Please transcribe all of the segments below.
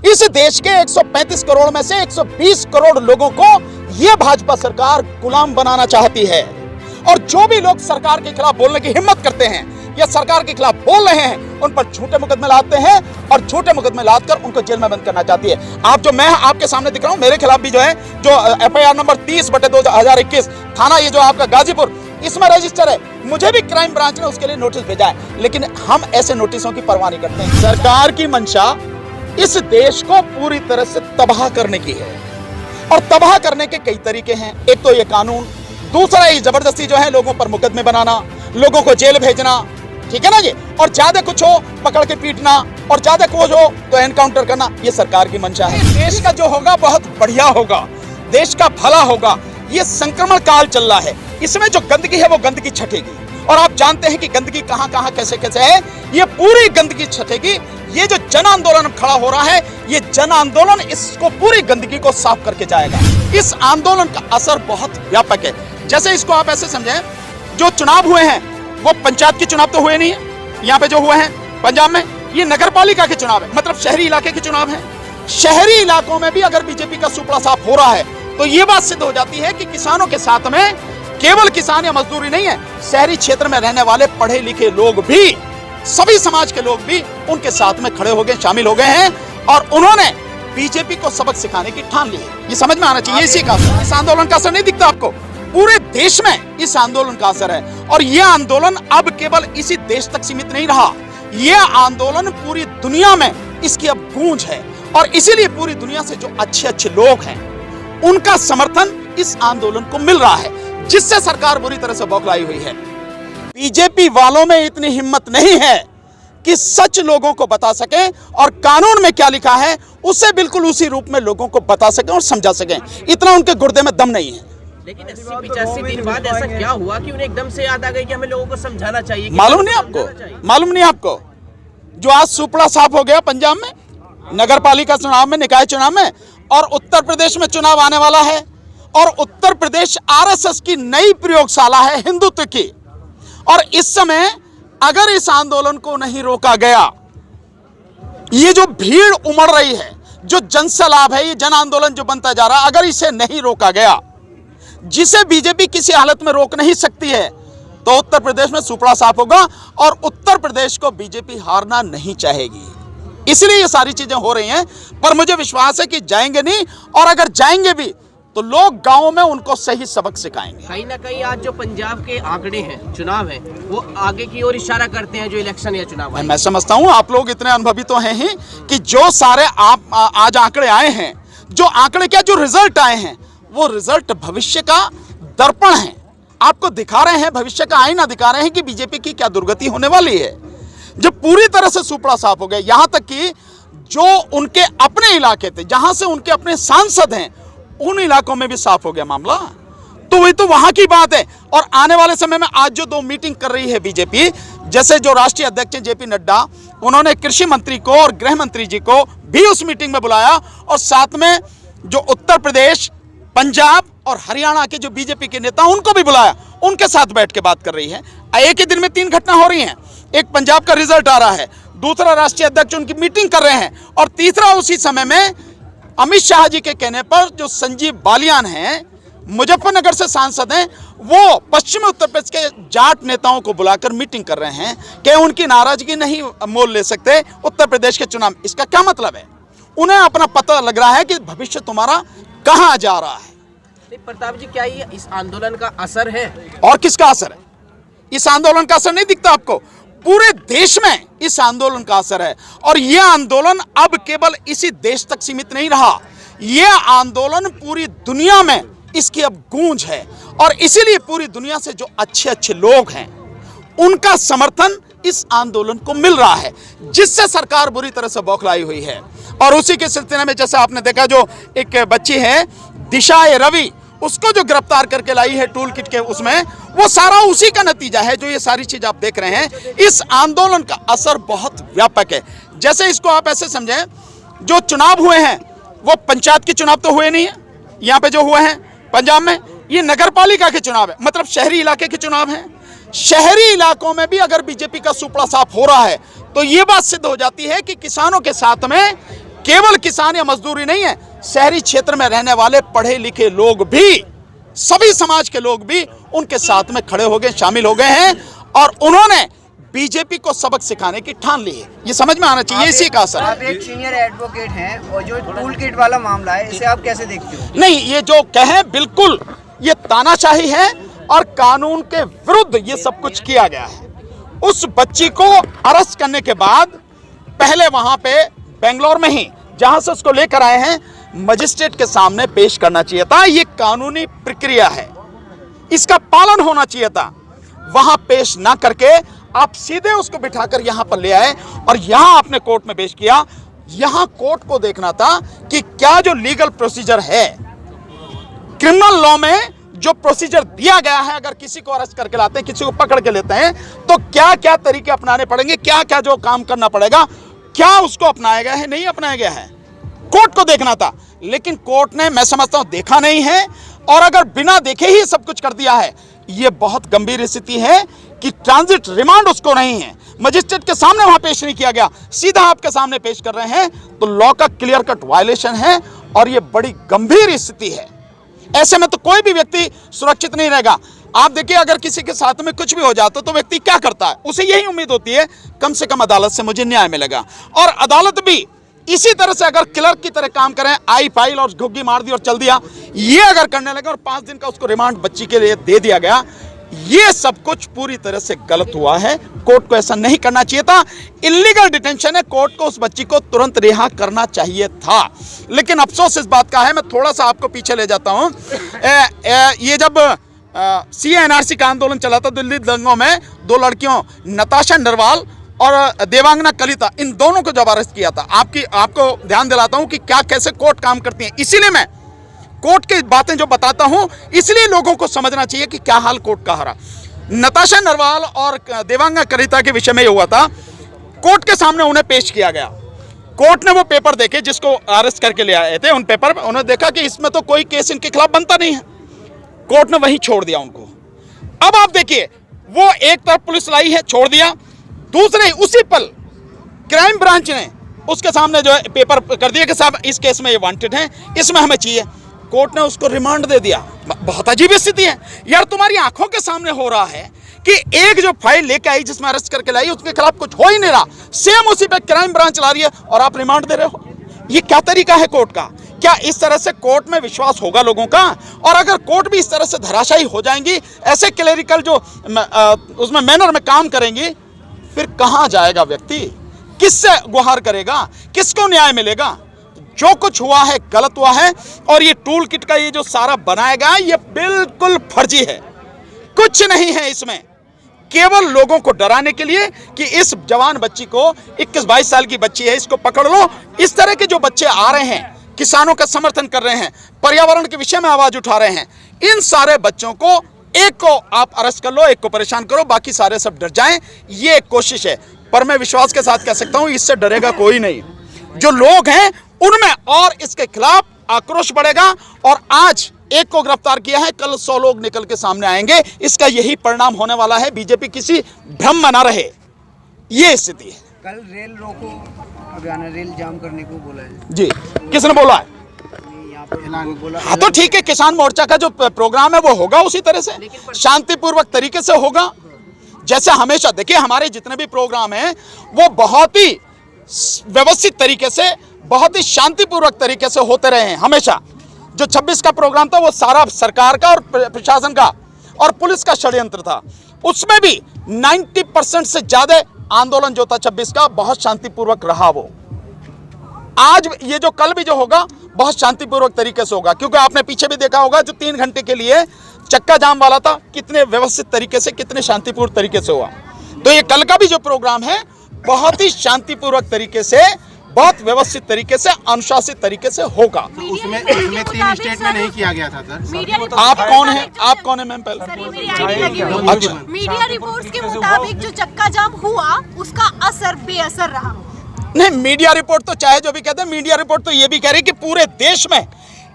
इस देश के 135 करोड़ में से 120 करोड़ लोगों को यह भाजपा सरकार गुलाम बनाना चाहती है। और जो भी लोग सरकार के खिलाफ बोलने की हिम्मत करते हैं या सरकार के खिलाफ बोल रहे हैं, उन पर झूठे मुकदमे लाते हैं और झूठे मुकदमे लाकर उनको जेल में बंद करना चाहती है। आप जो मैं आपके सामने दिख रहा हूं, मेरे खिलाफ भी जो है जो FIR नंबर 30/2021 थाना ये जो आपका गाजीपुर, इसमें रजिस्टर है। मुझे भी क्राइम ब्रांच ने उसके लिए नोटिस भेजा है, लेकिन हम ऐसे नोटिसों की परवाह नहीं करते हैं। सरकार की मंशा इस देश को पूरी तरह से तबाह करने की है और तबाह करने के कई तरीके हैं। एक तो ये कानून, दूसरा ये जबरदस्ती जो है लोगों पर मुकदमे बनाना, लोगों को जेल भेजना, ठीक है ना जी, और ज्यादा कुछ हो पकड़ के पीटना और ज्यादा कुछ हो तो एनकाउंटर करना, ये सरकार की मंशा है। देश का जो होगा बहुत बढ़िया होगा, देश का भला होगा। ये संक्रमण काल चल रहा है, इसमें जो गंदगी है वो गंदगी छटेगी और आप जानते हैं कि गंदगी कहां कहां कैसे कैसे है, ये पूरी गंदगी छटेगी। ये जो जन आंदोलन खड़ा हो रहा है, ये जन आंदोलन इसको पूरी गंदगी को साफ करके जाएगा। इस आंदोलन का असर बहुत व्यापक है। जैसे इसको आप ऐसे समझें, जो चुनाव हुए हैं वो पंचायत के चुनाव तो हुए नहीं है, यहाँ पे जो हुए हैं पंजाब में ये नगर पालिका के चुनाव है, मतलब शहरी इलाके के चुनाव है। शहरी इलाकों में भी अगर बीजेपी का सुपड़ा साफ हो रहा है तो ये बात सिद्ध हो जाती है कि किसानों के साथ में केवल किसान या मजदूरी नहीं है, शहरी क्षेत्र में रहने वाले पढ़े लिखे लोग भी, सभी समाज के लोग भी उनके साथ में खड़े हो गए, शामिल हो गए हैं और उन्होंने बीजेपी को सबक सिखाने की ठान ली है। ये समझ में आना चाहिए। इसी का इस आंदोलन का असर नहीं दिखता आपको, पूरे देश में इस आंदोलन का असर है और यह आंदोलन अब केवल इसी देश तक सीमित नहीं रहा, यह आंदोलन पूरी दुनिया में इसकी अब गूंज है और इसीलिए पूरी दुनिया से जो अच्छे अच्छे लोग हैं उनका समर्थन इस आंदोलन को मिल रहा है, जिससे सरकार बुरी तरह से बौखलाई हुई है। बीजेपी वालों में इतनी हिम्मत नहीं है कि सच लोगों को बता सके और कानून में क्या लिखा है उसे बिल्कुल उसी रूप में लोगों को बता सके और समझा सके, इतना उनके गुर्दे में दम नहीं है। लेकिन 80-85 दिन बाद ऐसा क्या हुआ कि उन्हें एकदम से याद आ गई कि हमें लोगों को समझाना चाहिए? मालूम नहीं आपको? मालूम नहीं आपको? जो आज सुपड़ा साफ हो गया पंजाब में, नगर पालिका चुनाव में, निकाय चुनाव में, और उत्तर प्रदेश में चुनाव आने वाला है और उत्तर प्रदेश RSS की नई प्रयोगशाला है हिंदुत्व की। और इस समय अगर इस आंदोलन को नहीं रोका गया, ये जो भीड़ उमड़ रही है, जो जनसैलाब है, ये जन आंदोलन जो बनता जा रहा है, अगर इसे नहीं रोका गया, जिसे बीजेपी किसी हालत में रोक नहीं सकती है, तो उत्तर प्रदेश में सुपड़ा साफ होगा और उत्तर प्रदेश को बीजेपी हारना नहीं चाहेगी। इसलिए ये सारी चीजें हो रही हैं, पर मुझे विश्वास है कि जाएंगे नहीं, और अगर जाएंगे भी तो लोग गांव में उनको सही सबक सिखाएंगे। कहीं ना कहीं आज जो पंजाब के आंकड़े हैं, चुनाव है, वो आगे की ओर इशारा करते हैं जो इलेक्शन या चुनाव है। मैं समझता हूं आप लोग इतने अनुभवी तो हैं ही कि जो सारे आप आज आंकड़े आए हैं, जो आंकड़े क्या, जो रिजल्ट आए हैं, वो रिजल्ट भविष्य का दर्पण है, आपको दिखा रहे हैं, भविष्य का आईना दिखा रहे हैं कि बीजेपी की क्या दुर्गति होने वाली है। जब पूरी तरह से सुपड़ा साफ हो गया, यहां तक कि जो उनके अपने इलाके थे, जहां से उनके अपने सांसद हैं, उन इलाकों में भी साफ हो गया मामला, तो वही तो वहां की बात है। और आने वाले समय में आज जो 2 मीटिंग कर रही है बीजेपी, जैसे जो राष्ट्रीय अध्यक्ष JP नड्डा, उन्होंने कृषि मंत्री को और गृह मंत्री जी को भी उस मीटिंग में बुलाया और साथ में जो उत्तर प्रदेश, पंजाब और हरियाणा के जो बीजेपी के नेता उनको भी बुलाया, उनके साथ बैठ के बात कर रही है। एक ही दिन में 3 घटना हो रही हैं, एक पंजाब का रिजल्ट आ रहा है, दूसरा राष्ट्रीय अध्यक्ष उनकी मीटिंग कर रहे हैं, और तीसरा उसी समय में अमित शाह जी के कहने पर जो संजीव बालियान हैं, मुजफ्फरनगर से सांसद हैं, वो पश्चिमी उत्तर प्रदेश के जाट नेताओं को बुलाकर मीटिंग कर रहे हैं कि उनकी नाराजगी नहीं मोल ले सकते उत्तर प्रदेश के चुनाव। इसका क्या मतलब है? उन्हें अपना पता लग रहा है कि भविष्य तुम्हारा कहां जा रहा है। प्रताप जी, क्या ये इस आंदोलन का असर है? और किसका असर है? इस आंदोलन का असर नहीं दिखता आपको? पूरे देश में इस आंदोलन का असर है और यह आंदोलन अब केवल इसी देश तक सीमित नहीं रहा, यह आंदोलन पूरी दुनिया में इसकी अब गूंज है और इसीलिए पूरी दुनिया से जो अच्छे अच्छे लोग हैं उनका समर्थन इस आंदोलन को मिल रहा है, जिससे सरकार बुरी तरह से बौखलाई हुई है। और उसी के सिलसिले में जैसे आपने देखा, जो एक बच्ची है दिशा रवि, उसको जो गिरफ्तार करके लाई है टूल किट के, उसमें वो सारा उसी का नतीजा है जो ये सारी चीज आप देख रहे हैं। इस आंदोलन का असर बहुत व्यापक है। जैसे इसको आप ऐसे समझें, जो चुनाव हुए हैं वो पंचायत के चुनाव तो हुए नहीं है, यहाँ पे जो हुए हैं पंजाब में, ये नगर पालिका के चुनाव है, मतलब शहरी इलाके के चुनाव हैं। शहरी इलाकों में भी अगर बीजेपी का सुपड़ा साफ हो रहा है तो ये बात सिद्ध हो जाती है कि किसानों के साथ में केवल किसान या मजदूरी नहीं है, शहरी क्षेत्र में रहने वाले पढ़े लिखे लोग भी, सभी समाज के लोग भी उनके साथ में खड़े हो गए, शामिल हो गए हैं और उन्होंने बीजेपी को सबक सिखाने की ठान ली है। ये समझ में आना चाहिए, इसी का असर है। आप एक सीनियर एडवोकेट हैं और जो टूल किट वाला मामला है, इसे आप कैसे देखते हो? नहीं, ये जो कहें बिल्कुल ये तानाशाही है और कानून के विरुद्ध ये सब कुछ किया गया है। उस बच्ची को अरेस्ट करने के बाद पहले वहां पे बेंगलोर में ही जहां से उसको लेकर आए हैं मजिस्ट्रेट के सामने पेश करना चाहिए था। ये कानूनी प्रक्रिया है, इसका पालन होना चाहिए था। वहां पेश ना करके आप सीधे उसको बिठाकर यहां पर ले आए और यहां आपने कोर्ट में पेश किया। यहां कोर्ट को देखना था कि क्या जो लीगल प्रोसीजर है, क्रिमिनल लॉ में जो प्रोसीजर दिया गया है, अगर किसी को अरेस्ट करके लाते हैं, किसी को पकड़ के लेते हैं, तो क्या क्या तरीके अपनाने पड़ेंगे, क्या क्या जो काम करना पड़ेगा, क्या उसको अपनाया गया है, नहीं अपनाया गया है, कोर्ट को देखना था। लेकिन कोर्ट ने, मैं समझता हूं, देखा नहीं है और अगर बिना देखे ही सब कुछ कर दिया है, यह बहुत गंभीर स्थिति है कि ट्रांजिट रिमांड उसको नहीं है, मजिस्ट्रेट के सामने वहां पेश नहीं किया गया, सीधा आपके सामने पेश कर रहे हैं, तो लॉ का क्लियर कट वायलेशन है और यह बड़ी गंभीर स्थिति है। ऐसे में तो कोई भी व्यक्ति सुरक्षित नहीं रहेगा। आप देखिए, अगर किसी के साथ में कुछ भी हो जाता तो व्यक्ति क्या करता है, उसे यही उम्मीद होती है कम से कम अदालत से मुझे न्याय मिलेगा। और अदालत भी इसी तरह से अगर क्लर्क की तरह काम करें, आई फाइल और घुग्गी मार दी और चल दिया, ये अगर करने लगे और 5 दिन का उसको रिमांड बच्ची के लिए दे दिया गया, ये सब कुछ पूरी तरह से गलत हुआ है। कोर्ट को ऐसा नहीं करना चाहिए था। इल्लीगल डिटेंशन है, कोर्ट को उस बच्ची को तुरंत रिहा करना चाहिए था। लेकिन अफसोस इस बात का है, मैं थोड़ा सा आपको पीछे ले जाता हूं। ये जब CA-NRC का आंदोलन चला था दिल्ली दंगों में, 2 लड़कियों नताशा नरवाल और देवांगना कलिता, इन दोनों को जब अरेस्ट किया था, आपको ध्यान दिलाता हूं कि क्या कैसे कोर्ट काम करती है। इसीलिए मैं कोर्ट की बातें जो बताता हूं, इसलिए लोगों को समझना चाहिए कि क्या हाल कोर्ट का रहा। नताशा नरवाल और देवांगना कलिता के विषय में यह हुआ था, कोर्ट के सामने उन्हें पेश किया गया। कोर्ट ने वो पेपर देखे जिसको अरेस्ट करके ले आए थे, उन पेपर पर उन्होंने देखा कि इसमें तो कोई केस इनके खिलाफ बनता नहीं है, कोर्ट ने वहीं छोड़ दिया उनको। अब आप देखिए, वो एक तरफ पुलिस लाई है, छोड़ दिया, दूसरे उसी पल क्राइम ब्रांच ने उसके सामने जो है पेपर कर दिया कि साहब इस केस में ये वांटेड हैं, इसमें हमें चाहिए। कोर्ट ने उसको रिमांड दे दिया। बहुत अजीब स्थिति है यार, तुम्हारी आंखों के सामने हो रहा है कि एक जो फाइल लेके आई जिसमें अरेस्ट करके लाई, उसके खिलाफ कुछ हो ही नहीं रहा, सेम उसी पे क्राइम ब्रांच ला रही है और आप रिमांड दे रहे हो। ये क्या तरीका है कोर्ट का? क्या इस तरह से कोर्ट में विश्वास होगा लोगों का? और अगर कोर्ट भी इस तरह से धराशायी हो जाएंगी, ऐसे क्लेरिकल जो उसमें मैनर में काम करेंगी, फिर कहां जाएगा व्यक्ति? किससे गुहार करेगा? किसको न्याय मिलेगा? जो कुछ हुआ है गलत हुआ है और ये टूल किट का ये जो सारा बनाया गया, ये बिल्कुल फर्जी है, कुछ नहीं है इसमें, केवल लोगों को डराने के लिए कि इस जवान बच्ची को, 21-22 साल की बच्ची है, इसको पकड़ लो। इस तरह के जो बच्चे आ रहे हैं, किसानों का समर्थन कर रहे हैं, पर्यावरण के विषय में आवाज उठा रहे हैं, इन सारे बच्चों को, एक को आप अरेस्ट कर लो, एक को परेशान करो, बाकी सारे सब डर जाएं, ये एक कोशिश है। पर मैं विश्वास के साथ कह सकता हूं, इससे डरेगा कोई नहीं। जो लोग हैं उनमें और इसके खिलाफ आक्रोश बढ़ेगा और आज एक को गिरफ्तार किया है, कल 100 लोग निकल के सामने आएंगे। इसका यही परिणाम होने वाला है। बीजेपी किसी भ्रम में ना रहे, ये स्थिति है। कल रेल रोको अभियान, रेल जाम करने को बोला है जी, किसने बोला है? यहाँ पे ऐलान बोला। हाँ तो ठीक है, किसान मोर्चा का जो प्रोग्राम है वो होगा उसी तरह से, शांतिपूर्वक तरीके से होगा, जैसे हमेशा। देखिए, हमारे जितने भी प्रोग्राम हैं वो बहुत ही व्यवस्थित तरीके से, बहुत ही शांतिपूर्वक तरीके से होते रहे हैं हमेशा। जो 26 का प्रोग्राम था वो सारा सरकार का और प्रशासन का और पुलिस का षड्यंत्र था। उसमें भी 90% से ज्यादा आंदोलन जो था 26 का, बहुत शांतिपूर्वक रहा वो। आज ये जो कल भी जो होगा बहुत शांतिपूर्वक तरीके से होगा, क्योंकि आपने पीछे भी देखा होगा जो 3 घंटे के लिए चक्का जाम वाला था, कितने व्यवस्थित तरीके से, कितने शांतिपूर्ण तरीके से हुआ। तो ये कल का भी जो प्रोग्राम है बहुत ही शांतिपूर्वक तरीके से, बहुत व्यवस्थित तरीके से, अनुशासित तरीके से होगा। उसमें 3 स्टेट में नहीं किया गया था सर। आप कौन है? आप कौन है मैम? पहले अच्छा, मीडिया रिपोर्ट्स के मुताबिक जो चक्का जाम हुआ उसका असर बेअसर रहा। नहीं, मीडिया रिपोर्ट तो चाहे जो भी कहते हैं, मीडिया रिपोर्ट तो ये भी कह रही कि पूरे देश में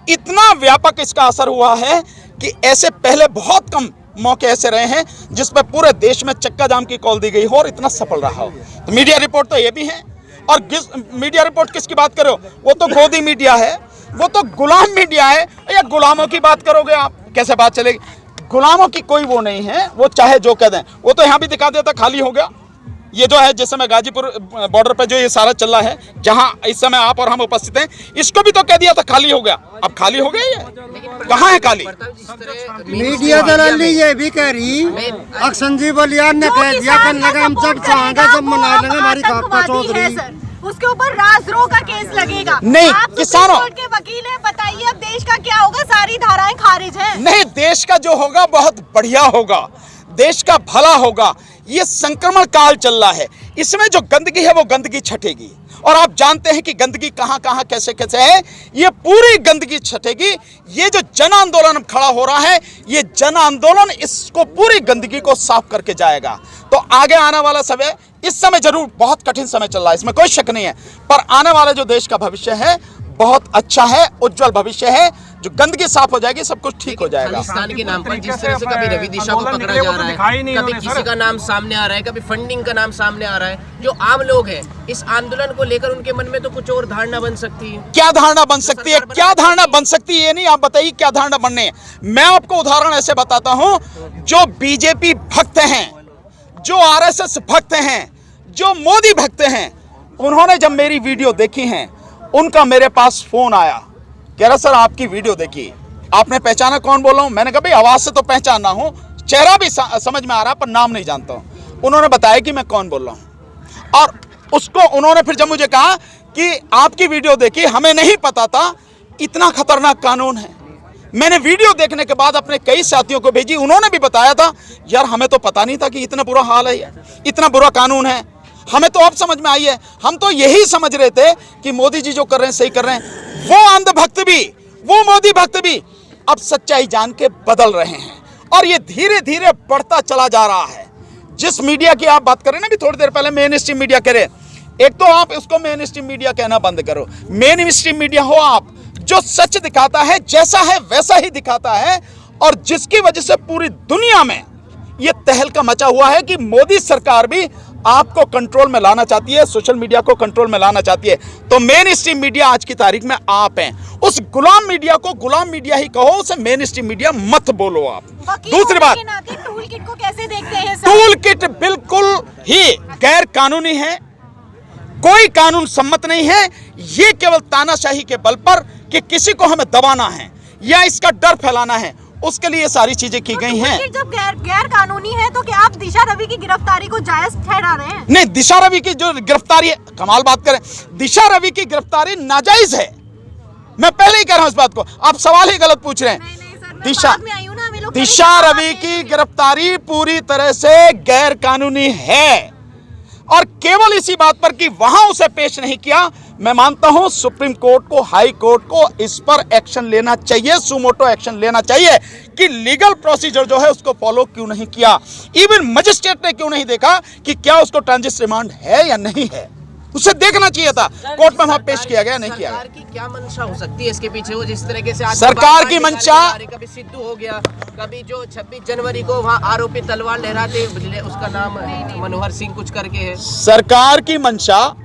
इतना व्यापक इसका असर हुआ है कि ऐसे पहले बहुत कम मौके ऐसे रहे हैं जिसमें पूरे देश में चक्का जाम की कॉल दी गई हो और इतना सफल रहा हो। तो मीडिया रिपोर्ट तो ये भी है। और मीडिया रिपोर्ट किसकी बात करो? वो तो गोदी मीडिया है, वो तो गुलाम मीडिया है। या गुलामों की बात करोगे आप, कैसे बात चलेगी? गुलामों की कोई वो नहीं है, वो चाहे जो कह दें। वो तो यहाँ भी दिखा देता खाली हो गया। ये जो है जिस समय गाजीपुर बॉर्डर पे जो ये सारा चल रहा है, जहां इस समय आप और हम उपस्थित हैं, इसको भी तो कह दिया था खाली हो गया। अब खाली हो गया, ये कहाँ है खाली? मीडिया दलाली ये भी कह रही, अक्सन जी बलियान ने कह दिया कि लगाम जब चाहेंगे जब मना लेंगे हमारी काका चौधरी, उसके ऊपर राजद्रोह का केस लगेगा। नहीं, आप किसानों के वकील हैं, बताइए अब देश का क्या होगा? सारी धाराएं खारिज हैं। नहीं, देश का जो होगा बहुत बढ़िया होगा, देश का भला होगा। ये संक्रमण काल चल रहा है, इसमें जो गंदगी है वो गंदगी छटेगी। और आप जानते हैं कि गंदगी कहां कहां कैसे कैसे है। ये पूरी गंदगी छटेगी। ये जो जन आंदोलन खड़ा हो रहा है, ये जन आंदोलन इसको पूरी गंदगी को साफ करके जाएगा। तो आगे आने वाला समय, इस समय जरूर बहुत कठिन समय चल रहा है, इसमें कोई शक नहीं है, पर आने वाला जो देश का भविष्य है बहुत अच्छा है, उज्जवल भविष्य है। जो गंदगी साफ हो जाएगी, सब कुछ ठीक हो जाएगा। खालिस्तान के नाम पर जिस तरह से कभी रवि दिशा को पकड़ा जा रहा है, कभी किसी का नाम सामने आ रहा है, कभी फंडिंग का नाम सामने आ रहा है, जो आम लोग हैं इस आंदोलन को लेकर उनके मन में तो कुछ और धारणा बन सकती है। क्या धारणा बन सकती है? क्या धारणा बन सकती है ये नहीं, आप बताइए क्या धारणा बनने है। मैं आपको उदाहरण ऐसे बताता हूं, जो बीजेपी भक्त हैं, जो आरएसएस भक्त हैं, जो मोदी भक्त हैं, उन्होंने जब मेरी वीडियो देखी है, उनका मेरे पास फोन आया, कह रहा सर आपकी वीडियो देखी, आपने पहचाना कौन बोल रहा हूं? मैंने कहा भाई आवाज से तो पहचाना हूं, चेहरा भी समझ में आ रहा पर नाम नहीं जानता हूं। उन्होंने बताया कि मैं कौन बोल रहा हूं, और उसको उन्होंने फिर जब मुझे कहा कि आपकी वीडियो देखी, हमें नहीं पता था इतना खतरनाक कानून है। मैंने वीडियो देखने के बाद अपने कई साथियों को भेजी, उन्होंने भी बताया था यार हमें तो पता नहीं था कि इतना बुरा हाल है, इतना बुरा कानून है, हमें तो अब समझ में आई है। हम तो यही समझ रहे थे कि मोदी जी जो कर रहे हैं सही कर रहे हैं। वो अंधभक्त भी, वो मोदी भक्त भी अब सच्चाई जान के बदल रहे हैं, और ये धीरे धीरे बढ़ता चला जा रहा है। जिस मीडिया की आप बात कर रहे हैं ना, भी थोड़ी देर पहले मेन स्ट्रीम मीडिया कह रहे, एक तो आप उसको मेन स्ट्रीम मीडिया कहना बंद करो। मेन स्ट्रीम मीडिया हो आप, जो सच दिखाता है, जैसा है वैसा ही दिखाता है, और जिसकी वजह से पूरी दुनिया में ये तहलका मचा हुआ है कि मोदी सरकार भी आपको कंट्रोल में लाना चाहती है, सोशल मीडिया को कंट्रोल में लाना चाहती है। तो मेन स्ट्रीम मीडिया आज की तारीख में आप हैं। उस गुलाम मीडिया को गुलाम मीडिया ही कहो, उसे मेन स्ट्रीम मीडिया मत बोलो आप। दूसरी बात, टूल किट को कैसे देखते हैं सर? टूल किट बिल्कुल ही गैर कानूनी है, कोई कानून सम्मत नहीं है। ये केवल तानाशाही के बल पर कि किसी को हमें दबाना है या इसका डर फैलाना है, उसके लिए सारी चीजें की गई हैं। जब गैर कानूनी है तो क्या आप दिशा रवि की गिरफ्तारी को जायज ठहरा रहे हैं? नहीं, दिशा रवि की जो गिरफ्तारी है, कमाल बात करें, दिशा रवि की गिरफ्तारी नाजायज है। मैं पहले ही कह रहा हूं इस बात को, आप सवाल ही गलत पूछ रहे हैं। दिशा रवि की गिरफ्तारी पूरी तरह से गैर कानूनी है, और केवल इसी बात पर कि वहां उसे पेश नहीं किया, मैं मानता हूं सुप्रीम कोर्ट को, हाई कोर्ट को इस पर एक्शन लेना चाहिए, सुमोटो एक्शन लेना चाहिए कि लीगल प्रोसीजर जो है उसको फॉलो क्यों नहीं किया। इवन मजिस्ट्रेट ने क्यों नहीं देखा कि क्या उसको ट्रांजिट रिमांड है या नहीं है, उसे देखना चाहिए था। कोर्ट में वहां पेश किया गया, नहीं किया गया। सरकार की क्या मंशा हो सकती है इसके पीछे? वो जिस तरीके से आज सरकार की मंशा, कभी सिद्धू हो गया, कभी जो 26 जनवरी को वहां आरोपी तलवार लहराते, उसका नाम मनोहर सिंह कुछ करके है। सरकार की मंशा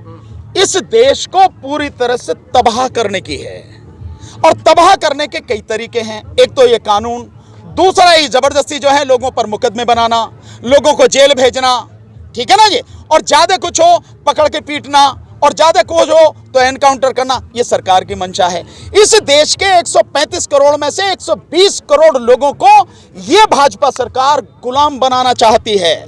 इस देश को पूरी तरह से तबाह करने की है, और तबाह करने के कई तरीके हैं। एक तो ये कानून, दूसरा ये जबरदस्ती जो है लोगों पर मुकदमे बनाना, लोगों को जेल भेजना, ठीक है ना जी, और ज्यादा कुछ हो पकड़ के पीटना, और ज्यादा कुछ हो तो एनकाउंटर करना, ये सरकार की मंशा है। इस देश के 135 करोड़ में से 120 करोड़ लोगों को ये भाजपा सरकार गुलाम बनाना चाहती है।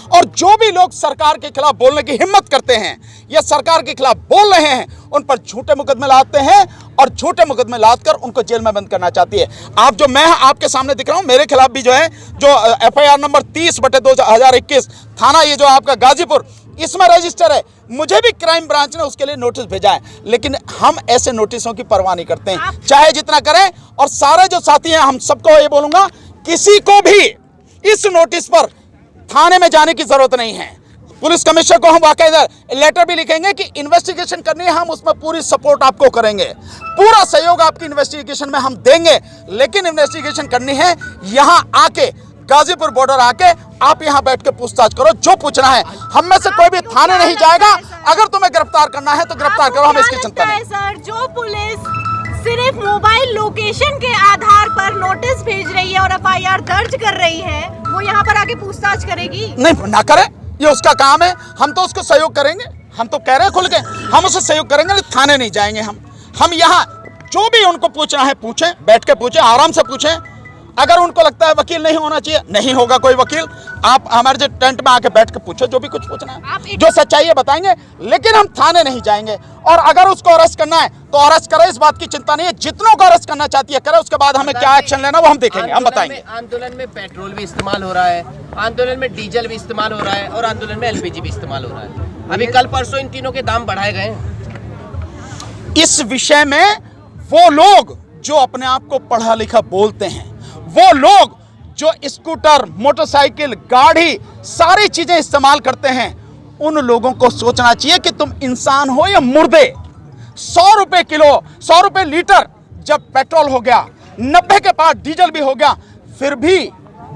और जो भी लोग सरकार के खिलाफ बोलने की हिम्मत करते हैं या सरकार के खिलाफ बोल रहे हैं, उन पर झूठे मुकदमे लाते हैं, और झूठे मुकदमे लादकर उनको जेल में बंद करना चाहती है। आप जो मैं आपके सामने दिख रहा हूं, मेरे खिलाफ भी जो है, जो FIR नंबर 30/2021 थाना ये जो आपका गाजीपुर, इसमें रजिस्टर है। मुझे भी क्राइम ब्रांच ने उसके लिए नोटिस भेजा है, लेकिन हम ऐसे नोटिसों की परवाह नहीं करते हैं, चाहे जितना करें। और सारे जो साथी हैं, हम सबको ये बोलूंगा, किसी को भी इस नोटिस पर थाने में जाने की जरूरत नहीं है। पुलिस कमिश्नर को हम बाकायदा लेटर भी लिखेंगे कि इन्वेस्टिगेशन करनी है, हम उसमें पूरी सपोर्ट आपको करेंगे, पूरा सहयोग आपकी इन्वेस्टिगेशन में हम देंगे। लेकिन इन्वेस्टिगेशन करनी है, यहां आके गाजीपुर बॉर्डर आके आप यहाँ बैठ के पूछताछ करो, जो पूछना है। हम में से कोई भी थाने नहीं जाएगा। अगर तुम्हें गिरफ्तार करना है तो गिरफ्तार करो, हमें इसकी चिंता नहीं। सर, जो पुलिस सिर्फ मोबाइल लोकेशन के आधार पर नोटिस भेज रही है और एफआईआर दर्ज कर रही है, वो यहाँ पर आके पूछताछ करेगी? नहीं, ना करे, ये उसका काम है। हम तो उसको सहयोग करेंगे, हम तो कह रहे हैं खुल के, हम उससे सहयोग करेंगे, लेकिन थाने नहीं जाएंगे। हम यहाँ जो भी उनको पूछना है पूछें, बैठ के पूछें, आराम से पूछें। अगर उनको लगता है वकील नहीं होना चाहिए, नहीं होगा कोई वकील, आप हमारे जो टेंट में आके बैठ के पूछो, जो भी कुछ पूछना है, जो सच्चाई है बताएंगे, लेकिन हम थाने नहीं जाएंगे। और अगर उसको अरेस्ट करना है तो अरेस्ट करे, इस बात की चिंता नहीं है। जितनों को अरेस्ट करना चाहती है करे, उसके बाद हमें क्या एक्शन लेना वो हम देखेंगे, हम बताएंगे। आंदोलन में पेट्रोल भी इस्तेमाल हो रहा है, आंदोलन में डीजल भी इस्तेमाल हो रहा है और आंदोलन में एलपीजी भी इस्तेमाल हो रहा है। अभी कल परसों इन तीनों के दाम बढ़ाए गए। इस विषय में वो लोग जो अपने आप को पढ़ा लिखा बोलते हैं, वो लोग जो स्कूटर, मोटरसाइकिल, गाड़ी, सारी चीजें इस्तेमाल करते हैं, उन लोगों को सोचना चाहिए कि तुम इंसान हो या मुर्दे। 100 रुपए किलो, 100 रुपए लीटर जब पेट्रोल हो गया, 90 के पार डीजल भी हो गया, फिर भी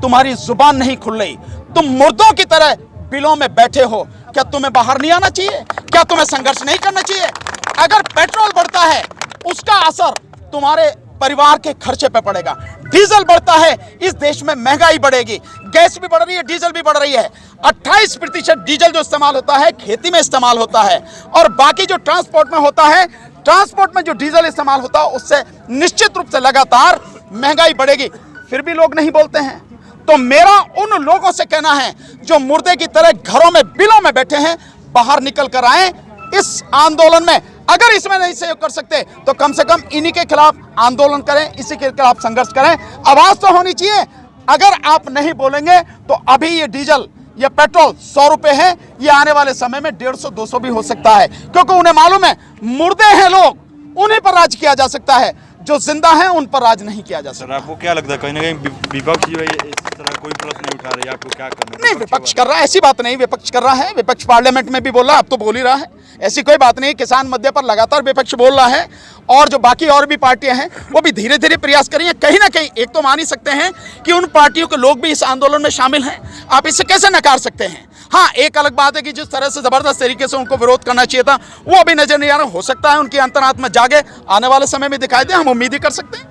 तुम्हारी जुबान नहीं खुल रही। तुम मुर्दों की तरह बिलों में बैठे हो। क्या तुम्हें बाहर नहीं आना चाहिए? क्या तुम्हें संघर्ष नहीं करना चाहिए? अगर पेट्रोल बढ़ता है, उसका असर तुम्हारे परिवार के खर्चे पे पड़ेगा। डीजल बढ़ता है, इस देश में महंगाई बढ़ेगी। गैस भी बढ़ रही है, डीजल भी बढ़ रही है। 28% डीजल जो इस्तेमाल होता है खेती में इस्तेमाल होता है, और बाकी जो ट्रांसपोर्ट में होता है, ट्रांसपोर्ट में जो डीजल इस्तेमाल होता है, उससे निश्चित रूप से लगातार महंगाई बढ़ेगी। फिर भी लोग नहीं बोलते हैं। तो मेरा उन लोगों से कहना है जो मुर्दे की तरह घरों में बिलों में बैठे हैं, बाहर निकल कर आए इस आंदोलन में। अगर इसमें नहीं सहयोग कर सकते तो कम से कम इन्हीं के खिलाफ आंदोलन करें, इसी के खिलाफ संघर्ष करें। आवाज तो होनी चाहिए। अगर आप नहीं बोलेंगे तो अभी ये डीजल, ये पेट्रोल 100 रुपए है, ये आने वाले समय में 150-200 भी हो सकता है, क्योंकि उन्हें मालूम है मुर्दे हैं लोग, उन्हीं पर राज किया जा सकता है, जो जिंदा हैं उन पर राज नहीं किया जा सकता। सर, आपको क्या लगता है कहीं ना कहीं विपक्ष जो है इस तरह कोई प्रश्न नहीं उठा रही है, आपको क्या करना है? नहीं, विपक्ष कर रहा है, ऐसी बात नहीं, विपक्ष कर रहा है। विपक्ष पार्लियामेंट में भी बोल रहा है, अब तो बोल ही रहा है, ऐसी कोई बात नहीं। किसान मुद्दे पर लगातार विपक्ष बोल रहा है, और जो बाकी और भी पार्टियां हैं वो भी धीरे धीरे प्रयास कर रही हैं। कहीं ना कहीं एक तो मान ही सकते हैं कि उन पार्टियों के लोग भी इस आंदोलन में शामिल हैं। आप इसे कैसे नकार सकते हैं? हाँ, एक अलग बात है कि जिस तरह से जबरदस्त तरीके से उनको विरोध करना चाहिए था, वो अभी नजर नहीं आ रहा। हो सकता है उनकी अंतरात्मा जागे, आने वाले समय में दिखाई दे, हम उम्मीद ही कर सकते हैं।